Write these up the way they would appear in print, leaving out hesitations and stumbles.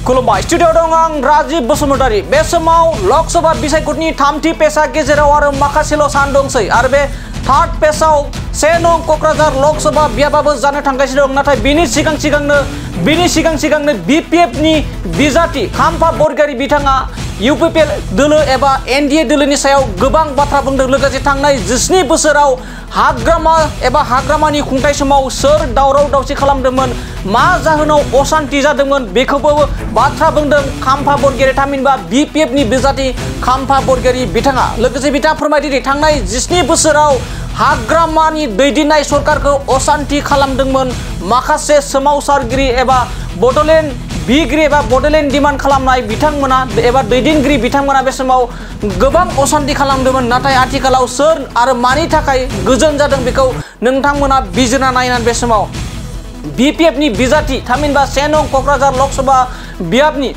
खुलुमबाय स्टुडिअ दं आं राजीव बसुमतारी बे समाव लोकसभा बिसायख'थिनि थामथि पेजआ गेजेराव आरो माखासेल' सान दंसै आरो बे थार्ड पेजआव 1 नं क'क्राझार लोकसभा बियाबाबो जानो थांगासिनो दं नाथाय बिनि सिगां बिपिएफनि बिजाथि खाम्फा बरगयारी बिथाङा इउपिपिएल दोलो एबा एनडिए दोलोनि सायाव गोबां बाथ्रा बुंदों लोगोसे थांनाय 17 बोसोराव हाग्रामानि खुंथाय समाव सोर दावराव दावसि खालामदोंमोन मा जाहोनाव अशान्ति जादोंमोन बेखौबो बाथ्रा बुंदों खाम्फा बरगयारी थामहिनबा बिपिएफनि बिजाथि खाम्फा बरगयारी बिथाङा लोगोसे बिथाङा फोरमायदि थांनाय 17 बोसोराव हाग्रामानि दैदेननाय सरकारखौ अशान्ति खालामदोंमोन माखासे सोमावसारगिरि एबा बड'लेण्ड बिगिरि एबा बड'लेण्ड डिमान्ड खालामनाय बिथांमोना एबा दैदेनगिरि बिथांमोना बे समाव गोबां अशान्ति खालामदोंमोन नाथाय आथिखालाव सोर आरो मानि थाखाय गोजोन जादों बेखौ नोंथांमोना बिजिरना नायनानै बे समाव बिपिएफनि बिजाथि थामहिनबा 1 नं क'क्राझार लोकसभा बियाबनि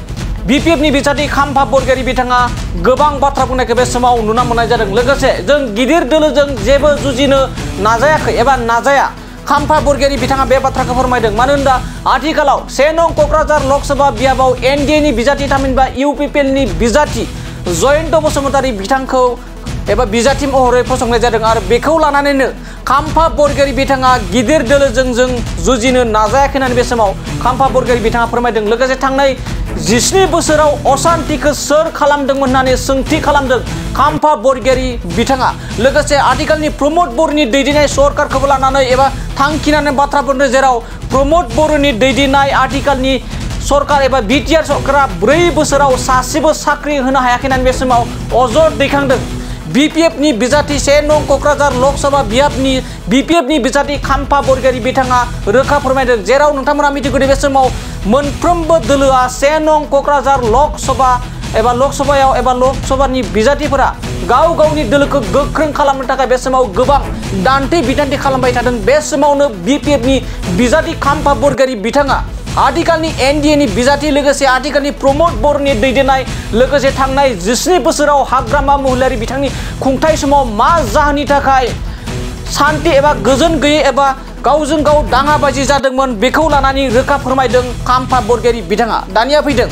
बिपिएफनि बिजाथि खाम्फा बरगयारी बिथाङा गोबां बाथ्रा बुंनायखौ बे समाव नुना मोननाय जादों लोगोसे जों गिदिर दोलोजों जेबो जुजिनो नाजायाखै एबा नाजाया खाम्फा बरगयारी बिथाङा बे बाथ्राखौ फोरमायदों मानो होनबा आथिखालाव 1 नं क'क्राझार लोकसभा बियाबाव एनडिएनि बिजाथि थामहिनबा इउपिपिएलनि बिजाथि जयन्त बसुमतारी बिथांखौ एबा बिजाथि महरै फसंनाय जादों आरो बेखौ लानानैनो खाम्फा बरगयारी बिथाङा गिदिर दोलोजों जों जुजिनो नाजायाखै होननानै बे समाव खाम्फा बरगयारी बिथाङा फोरमायदों लोगोसे थांनाय 17 बोसोराव अशान्तिखौ सोर खालामदोंमोन होननानै सोंथि खालामदों खाम्फा बरगयारी बिथाङा लोगोसे आथिखालनि प्रमोद बर'नि दैदेननाय सरकारखौबो लानानै एबा थांखिनानै बाथ्रा बुंदों जेराव प्रमोद बर'नि दैदेननाय आथिखालनि सरकार एबा बिटिआर सरकारा 4 बोसोराव सासेबो साख्रि होनो हायाखै होननानै बे समाव अजद दैखांदों बिपिएफनि बिजाथि 1 नं क'क्राझार लोकसभा बियाबनि बिपिएफनि बिजाथि खाम्फा बरगयारी बिथाङा रोखा फोरमायदों जेराव नोंथांमोना मिथिगौ बे समाव मोनफ्रोमबो दोलोआ 1 नं क'क्राझार लोकसभानि बिजाथिफोरा गाव गावनि दोलोखौ गोख्रों खालामनो थाखाय बे समाव गोबां दान्थे बिदान्थे खालामबाय थादों बे समावनो बिपिएफनि बिजाथि खाम्फा बरगयारी बिथाङा आथिखालनि एनडिएनि बिजाथि लोगोसे आथिखालनि प्रमोद बर'नि दैदेननाय लोगोसे थांनाय 17 बोसोराव हाग्रामा महिलारि बिथांनि खुंथाय समाव मा जाहोननि थाखाय शान्ति एबा गोजोन गैयै एबा गावजों गाव दाङाबाजि जादोंमोन बेखौ लानानै रोखा फोरमायदों खाम्फा बरगयारी बिथाङा दानिया फैदों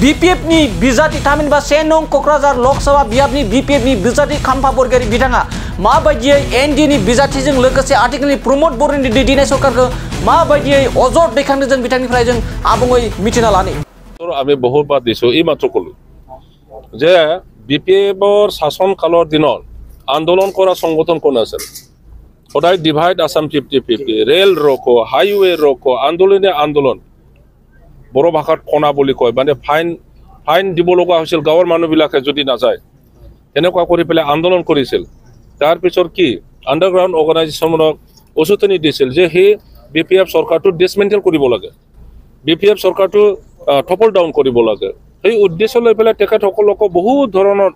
बिपिएफनि बिजाथि थामहिनबा 1 नं क'क्राझार लोकसभा बियाबनि बिपिएफनि बिजाथि खाम्फा बरगयारी बिथाङा माबायदियै एनडिएनि बिजाथिजों लोगोसे आथिखालनि प्रमोद बर'नि दैदेननाय सरकारखौ माबायदियै अजद दैखांदों जों बिथांनिफ्राय जों आबुङै मिथिना लानि আমি বহুতবাৰ দিছোঁ এই মাত্ৰ ক'লোঁ যে বিপিএফৰ শাসন কালৰ দিনত আন্দোলন কৰা সংগঠন কোন আছিল সদায় ডিভাইড আসাম 50-50 ৰেল ৰখো হাইৱে ৰখো আন্দোলন বড়ো ভাষাত কণা বুলি কয় মানে ফাইন দিব লগা হৈছিল গাঁৱৰ মানুহবিলাকে যদি নাযায় এনেকুৱা কৰি পেলাই আন্দোলন কৰিছিল তাৰপিছত কি আণ্ডাৰগ্ৰাউণ্ড অৰ্গেনাইজেশ্যনক উচতনি দিছিল যে সেই বিপিএফ চৰকাৰটো ডিছমেণ্টেল কৰিব লাগে বিপিএফ চৰকাৰটো টপল ডাউন কৰিব লাগে সেই উদ্দেশ্য লৈ পেলাই তেখেতসকলক বহুত ধৰণৰ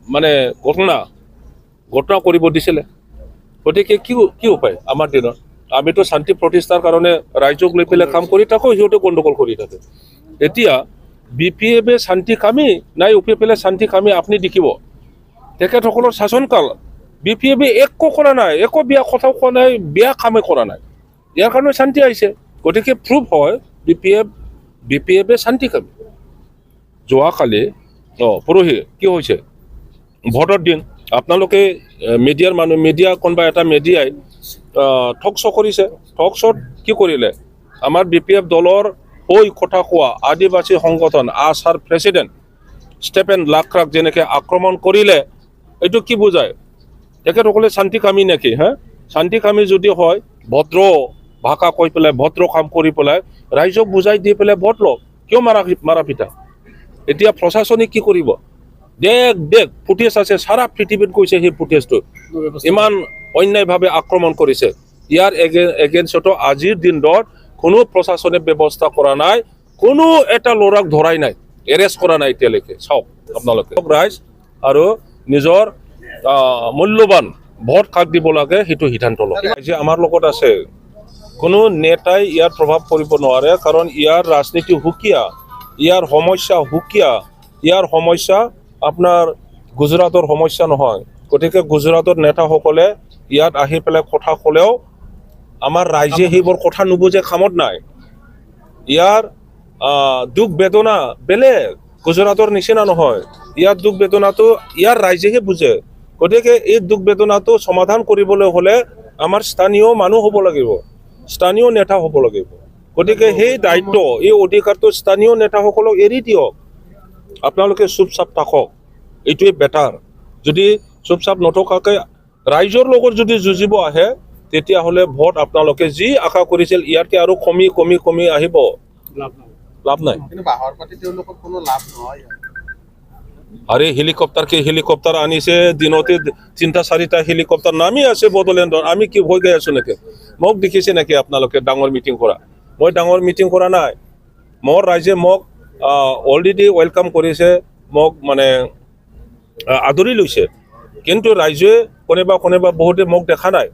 মানে ঘটনা কৰিব দিছিলে গতিকে কি উপায় আমাৰ দিনত আমিতো শান্তি প্ৰতিষ্ঠাৰ কাৰণে ৰাইজক লৈ পেলাই কাম কৰি থাকোঁ সিহঁতে গণ্ডগোল কৰি থাকে এতিয়া বিপিএফে শান্তি কামি নাই ইউপিপিএলে শান্তি কামি আপুনি দেখিব তেখেতসকলৰ শাসনকাল বিপিএফে একো কৰা নাই একো বেয়া কথাও কোৱা নাই বেয়া কামে কৰা নাই ইয়াৰ কাৰণে শান্তি আহিছে গতিকে প্ৰুফ হয় বিপিএফে শান্তি কামি যোৱাকালি পৰহি কি হৈছে ভোটৰ দিন আপোনালোকে মিডিয়া কোনোবা এটা মিডিয়াই টক শ্ব' কৰিছে টক শ্ব'ত কি কৰিলে আমাৰ বিপিএফ দলৰ হৈ কথা কোৱা আদিবাসী সংগঠন আছাৰ প্ৰেচিডেণ্ট ষ্টেফেন লাক্ৰাক যেনেকৈ আক্ৰমণ কৰিলে এইটো কি বুজায় তেখেতসকলে শান্তি কামি নেকি শান্তি কামি যদি হয় ভদ্ৰ ভাষা কৈ পেলাই ভদ্ৰ কাম কৰি পেলাই ৰাইজক বুজাই দি পেলাই ভোট লওক কিয় মাৰা পিটা এতিয়া প্ৰশাসনে কি কৰিব দেখ ফুটেজ আছে সাৰা পৃথিৱীত কৈছে সেই ফুটেজটো ইমান অন্যায়ভাৱে আক্ৰমণ কৰিছে ইয়াৰ এগেইনষ্টতো আজিৰ দিনত কোনো প্ৰশাসনে ব্যৱস্থা কৰা নাই কোনো এটা ল'ৰাক ধৰাই নাই এৰেষ্ট কৰা নাই এতিয়ালৈকে চাওক আপোনালোকে ৰাইজ আৰু নিজৰ মূল্যৱান ভোট কাক দিব লাগে সেইটো সিদ্ধান্ত লওক যে আমাৰ লগত আছে কোনো নেতাই ইয়াৰ প্ৰভাৱ পৰিব নোৱাৰে কাৰণ ইয়াৰ ৰাজনীতি হুকিয়া ইয়াৰ সমস্যা আপোনাৰ গুজৰাটৰ সমস্যা নহয় গতিকে গুজৰাটৰ নেতাসকলে ইয়াত আহি পেলাই কথা ক'লেও আমাৰ ৰাইজে সেইবোৰ কথা নুবুজে কামত নাই ইয়াৰ দুখ বেদনা বেলেগ গুজৰাটৰ নিচিনা নহয় ইয়াৰ দুখ বেদনাটো ইয়াৰ ৰাইজেহে বুজে গতিকে এই দুখ বেদনাটো সমাধান কৰিবলৈ হলে আমাৰ স্থানীয় মানুহ হ'ব লাগিব স্থানীয় নেতা হ'ব লাগিব গতিকে সেই দায়িত্ব এই অধিকাৰটো স্থানীয় নেতাসকলক এৰি দিয়ক আপোনালোকে চুপচাপ থাকক এইটোৱে বেটাৰ যদি চুপচাপ নথকাকৈ ৰাইজৰ লগত যদি যুঁজিব আহে তেতিয়াহ'লে ভোট আপোনালোকে যি আশা কৰিছিল ইয়াতকে আৰু কমি আহিব লাভ নাই কিন্তু বাহৰ পাতি তেওঁলোকৰ কোনো লাভ নহয় আৰে হেলিকপ্টাৰ আনিছে দিনতে 3-4টা হেলিকপ্টাৰ নামি আছে বডোলেণ্ডৰ আমি কি ভয় গৈ আছো নেকি মোক দেখিছে নেকি আপোনালোকে ডাঙৰ মিটিং কৰা মই ডাঙৰ মিটিং কৰা নাই মোৰ ৰাইজে মোক অলৰেডি ওয়েলকাম কৰিছে মোক মানে আদৰি লৈছে কিন্তু ৰাইজে কোনেবা বহুতে মোক দেখা নাই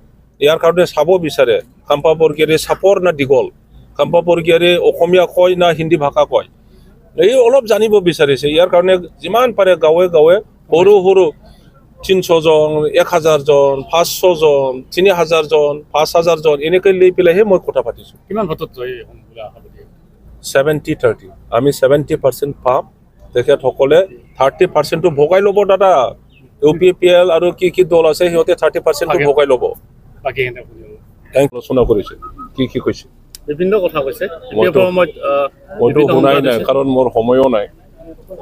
ইয়াৰ কাৰণে চাব বিচাৰে খাম্পা বৰগিয়াৰী চাপৰ না দীঘল খাম্পা বৰগিয়াৰী অসমীয়া কয় না হিন্দী ভাষা কয় এই অলপ জানিব বিচাৰিছে ইয়াৰ কাৰণে যিমান পাৰে গাঁৱে সৰু 300 জন 1000 জন 500 জন 3000 জন 5000 জন এনেকৈ লৈ পেলাইহে মই কথা পাতিছো কিমান ভোটত জয় হম বুলি আশা কৰি 70-30 আমি 70% পাম তেখেতসকলে 30%টো ভগাই ল'ব দাদা ইউপিপিএল আৰু কি দল আছে সিহঁতে 30%টো ভগাই ল'ব বাকি আলোচনা কৰিছে কি কৈছে বিভিন্ন কথা কৈছে মইতো শুনাই নাই কাৰণ মোৰ সময়ো নাই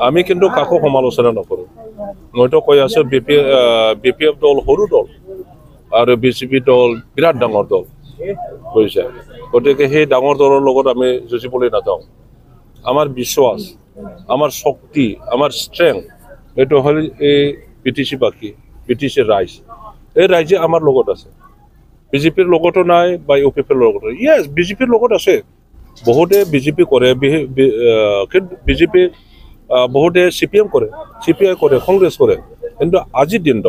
আমি কিন্তু কাকো সমালোচনা নকৰোঁ মইতো কৈ আছো বিপিএফ দল সৰু দল আৰু বিজেপি দল বিৰাট ডাঙৰ দল বুজিছে গতিকে সেই ডাঙৰ দলৰ লগত আমি যুঁজিবলৈ নাযাওঁ আমাৰ বিশ্বাস আমাৰ শক্তি আমাৰ ষ্ট্ৰেংথ এইটো হ'ল এই বিটিচি বাকী বিটিচি ৰাইজ এই ৰাইজে আমাৰ লগত আছে বিজেপিৰ লগতো নাই বা ইউপিপিৰ লগতো ইয়েছ বিজেপিৰ লগত আছে বহুতে বিজেপি কৰে বিজেপি বহুতে সিপিএম কৰে সিপিআই কৰে কংগ্ৰেছ কৰে কিন্তু আজিৰ দিনত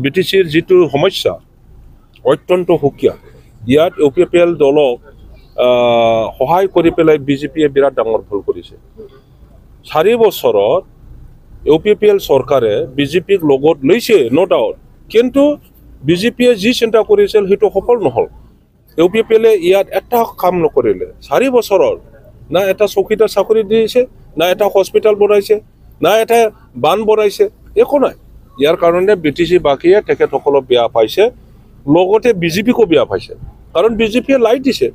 বিটিচিৰ যিটো সমস্যা অত্যন্ত সুকীয়া ইয়াত ইউপিপিএল দলক সহায় কৰি পেলাই বিজেপিয়ে বিৰাট ডাঙৰ ভুল কৰিছে 4 বছৰত ইউপিপিএল চৰকাৰে বিজেপিক লগত লৈছে নো ডাউট কিন্তু বিজেপিয়ে যি চিন্তা কৰিছিল সেইটো সফল নহল ইউপিপিএলে ইয়াত এটা কাম নকৰিলে 4 বছৰত না এটা চকীদাৰ চাকৰি দিছে না এটা হস্পিটাল বনাইছে না এটা বান বনাইছে একো নাই ইয়াৰ কাৰণে বিটিচি বাকীয়ে তেখেতসকলক বেয়া পাইছে লগতে বিজেপিকো বেয়া পাইছে কাৰণ বিজেপিয়ে লাইট দিছে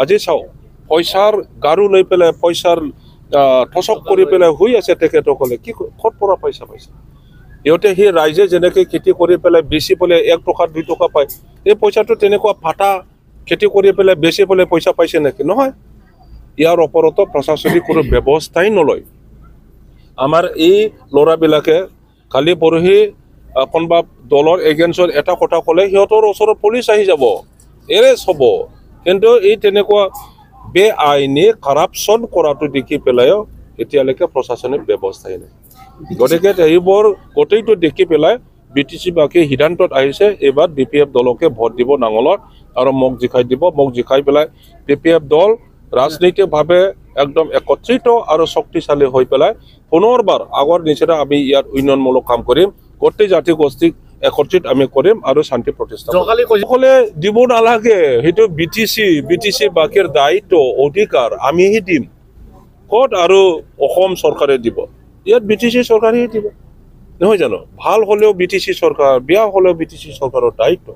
আজি চাও পইচাৰ গাৰু লৈ পেলাই পইচাৰ ঠচক কৰি পেলাই হৈ আছে তেখেতসকলে কি ক'ত পৰা পইচা পাইছে ইহঁতে সেই ৰাইজে যেনেকৈ খেতি কৰি পেলাই বেচি পেলাই 1 টকা 2 টকা পায় এই পইচাটো তেনেকুৱা ফাটা খেতি কৰি পেলাই বেচি পেলাই পইচা পাইছে নেকি নহয় ইয়াৰ ওপৰতো প্ৰশাসনিক কোনো ব্যৱস্থাই নলয় আমাৰ এই ল'ৰাবিলাকে কালি পৰহি কোনোবা দলৰ এগেইনষ্টত এটা কথা ক'লে সিহঁতৰ ওচৰত পুলিচ আহি যাব এৰেষ্ট হ'ব কিন্তু এই তেনেকুৱা বেআইনী কৰাপশ্যন কৰাটো দেখি পেলাইও এতিয়ালৈকে প্ৰশাসনিক ব্যৱস্থাই নাই গতিকে এইবোৰ গোটেইটো দেখি পেলাই বিটিচি বাকী সিদ্ধান্তত আহিছে এবাৰ বিপিএফ দলকে ভোট দিব নাঙলত আৰু মোক জিকাই পেলাই বিপিএফ দল ৰাজনৈতিকভাৱে একদম একত্ৰিত আৰু শক্তিশালী হৈ পেলাই পুনৰবাৰ আগৰ নিচিনা আমি ইয়াত উন্নয়নমূলক কাম কৰিম গোটেই জাতি গোষ্ঠীক একত্ৰিত আমি কৰিম আৰু শান্তি প্ৰতিষ্ঠা সকলে দিব নালাগে সেইটো বিটিচি বাকীৰ দায়িত্ব অধিকাৰ আমিহে দিম ক'ত আৰু অসম চৰকাৰে দিব ইয়াত বিটিচি চৰকাৰে দিব নহয় জানো ভাল হ'লেও বিটিচি চৰকাৰ বেয়া হ'লেও বিটিচি চৰকাৰৰ দায়িত্ব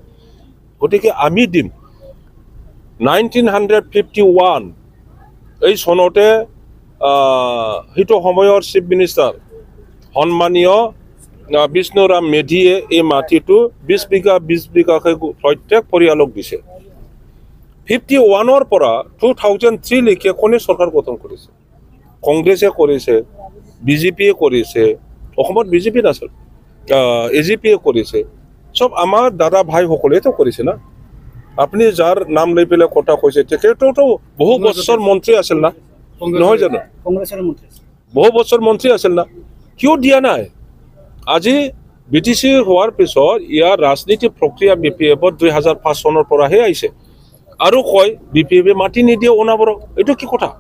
গতিকে আমি দিম 1951 এই চনতে সেইটো সময়ৰ চিফ মিনিষ্টাৰ সন্মানীয় বিষ্ণুৰাম মেধিয়ে এই মাটিটো 20 বিঘাকৈ প্ৰত্যেক পৰিয়ালক দিছে 51ৰ পৰা 2003 লৈকে কোনে চৰকাৰ গঠন কৰিছে কংগ্ৰেছে কৰিছে বিজেপিয়ে কৰিছে অসমত বিজেপি নাছিল এজিপিয়ে কৰিছে সব আমাৰ দাদা ভাই সকলেতো কৰিছে না আপুনি যাৰ নাম লৈ পেলাই কথা কৈছে তেখেততো বহু বছৰ মন্ত্ৰী আছিল না নহয় জানো কংগ্ৰেছৰ মন্ত্ৰী বহু বছৰ মন্ত্ৰী আছিল না কিয় দিয়া নাই আজি বিটিচি হোৱাৰ পিছত ইয়াৰ ৰাজনীতি প্ৰক্ৰিয়া বিপিএফত 2005 চনৰ পৰাহে আহিছে আৰু কয় বিপিএফে মাটি নিদিয়ে অনাবৰক এইটো কি কথা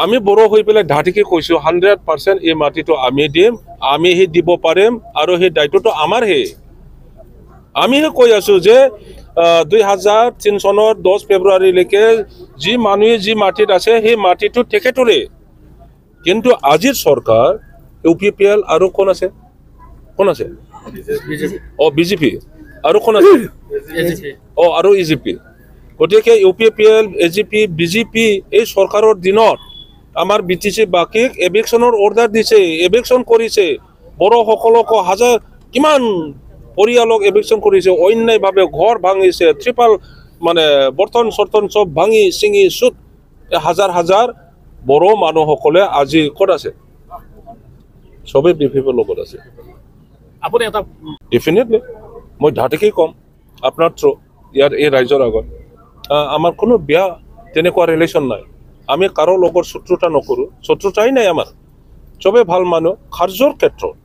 আমি বড় হৈ পেলাই ঢাটিকে কৈছো 100% এই মাটিটো আমি দিম আমিহে দিব পাৰিম আৰু সেই দায়িত্বটো আমাৰহে আমিহে কৈ আছো যে 2003 চনৰ 10 ফেব্ৰুৱাৰীলৈকে যি মানুহে যি মাটিত আছে সেই মাটিটো তেখেতৰে কিন্তু আজিৰ চৰকাৰ UPPL আৰু কোন আছে বিজেপি আৰু কোন আছে আৰু EGP গতিকে UPPL AGP BJP এই চৰকাৰৰ দিনত আমাৰ BTC বাকীক এভিকশ্যনৰ অৰ্ডাৰ দিছে এভিকশ্যন কৰিছে বড়ো সকলক হাজাৰ কিমান পৰিয়ালক এভিকশ্যন কৰিছে অন্যায়ভাৱে ঘৰ ভাঙিছে ট্ৰিপল মানে বৰ্তন চৰ্তন চব ভাঙি চিঙি সুত হাজাৰ হাজাৰ বড়ো মানুহসকলে আজি ক'ত আছে সবেই BPPৰ লগত আছে আপুনি এটা ডেফিনেটলি মই ধাতেকেই কম আপোনাৰ থ্ৰু ইয়াৰ এই ৰাইজৰ আগত আমাৰ কোনো বেয়া তেনেকুৱা ৰিলেশ্যন নাই আমি কাৰো লগত শত্ৰুতা নকৰোঁ শত্ৰুতাই নাই আমাৰ চবেই ভাল মানুহ কাৰ্যৰ ক্ষেত্ৰত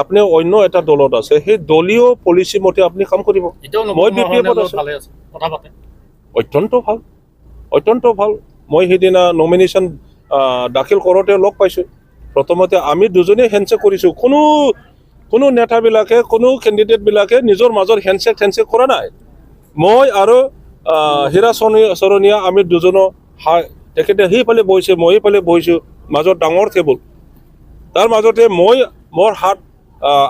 আপুনি অন্য এটা দলত আছে সেই দলীয় পলিচি মতে আপুনি কাম কৰিব মই BPFত আছোঁ অত্যন্ত ভাল মই সেইদিনা নমিনেশ্যন দাখিল কৰোঁতে লগ পাইছোঁ প্ৰথমতে আমি দুজনেই হেণ্ডশ্বেক কৰিছোঁ কোনো নেতাবিলাকে কোনো কেণ্ডিডেটবিলাকে নিজৰ মাজৰ হেণ্ডশ্বেক কৰা নাই মই আৰু হীৰা চৰণীয়া আমি দুজনৰ তেখেতে সেইফালে বহিছে মই এইফালে বহিছোঁ মাজত ডাঙৰ টেবুল তাৰ মাজতে মই মোৰ হাত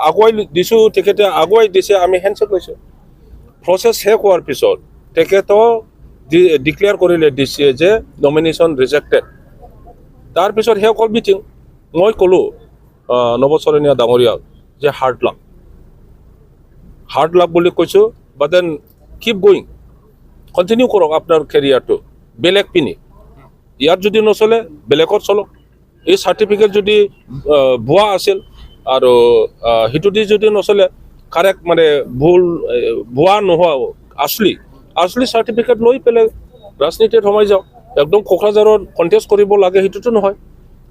আগুৱাই দিছোঁ তেখেতে আগুৱাই দিছে আমি হেণ্ডশ্বেক লৈছোঁ প্ৰচেছ শেষ হোৱাৰ পিছত তেখেতক ডিক্লেয়াৰ কৰিলে DCয়ে যে নমিনেশ্যন ৰিজেক্টেড তাৰপিছত শেষ হ'ল মিটিং মই ক'লোঁ নৱচৰণীয়া ডাঙৰীয়াক যে হাৰ্ড লাক বুলি কৈছোঁ but then keep going continue কৰক আপোনাৰ কেৰিয়াৰটো বেলেগ পিনি ইয়াত যদি নচলে বেলেগত চলক এই চাৰ্টিফিকেট যদি ভুৱা আছিল আৰু সেইটো দি যদি নচলে কাৰেক্ট মানে ভুৱা নোহোৱা আচলি চাৰ্টিফিকেট লৈ পেলাই ৰাজনীতিত সোমাই যাওক একদম কোকৰাঝাৰত কণ্টেষ্ট কৰিব লাগে সেইটোতো নহয়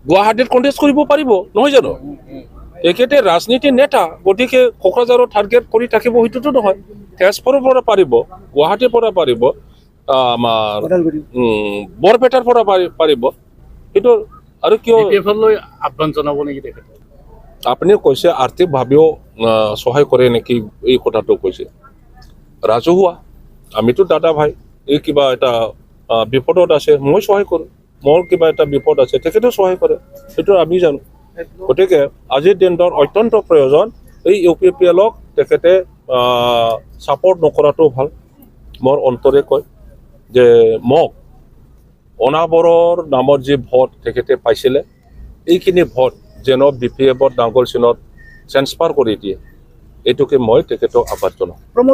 গুৱাহাটীত কণ্টেষ্ট কৰিব পাৰিব নহয় জানো একেতে ৰাজনীতি নেতা গতিকে কোকৰাঝাৰত টাৰ্গেট কৰি থাকিব সেইটোতো নহয় তেজপুৰৰ পৰা পাৰিব গুৱাহাটীৰ পৰা পাৰিব আমাৰ বৰপেটাৰ পৰা পাৰিব সেইটো আৰু কিয় আহ্বান জনাব নেকি তেখেতে আপুনি কৈছে আৰ্থিকভাৱেও সহায় কৰে নেকি এই কথাটো কৈছে ৰাজহুৱা আমিতো দাদা ভাই এই কিবা এটা বিপদত আছে মই সহায় কৰোঁ মোৰ কিবা এটা বিপদ আছে তেখেতেও সহায় কৰে সেইটো আমি জানো গতিকে আজিৰ দিনটোত অত্যন্ত প্ৰয়োজন এই UPPLক তেখেতে ছাপৰ্ট নকৰাটো ভাল মোৰ অন্তৰে কয় যে মোক অনাবৰৰ নামৰ যি ভোট তেখেতে পাইছিলে এইখিনি ভোট যেন BPFত নাঙল চিনত ট্ৰেন্সফাৰ কৰি দিয়ে এইটোকে মই তেখেতক আহ্বান জনাওঁ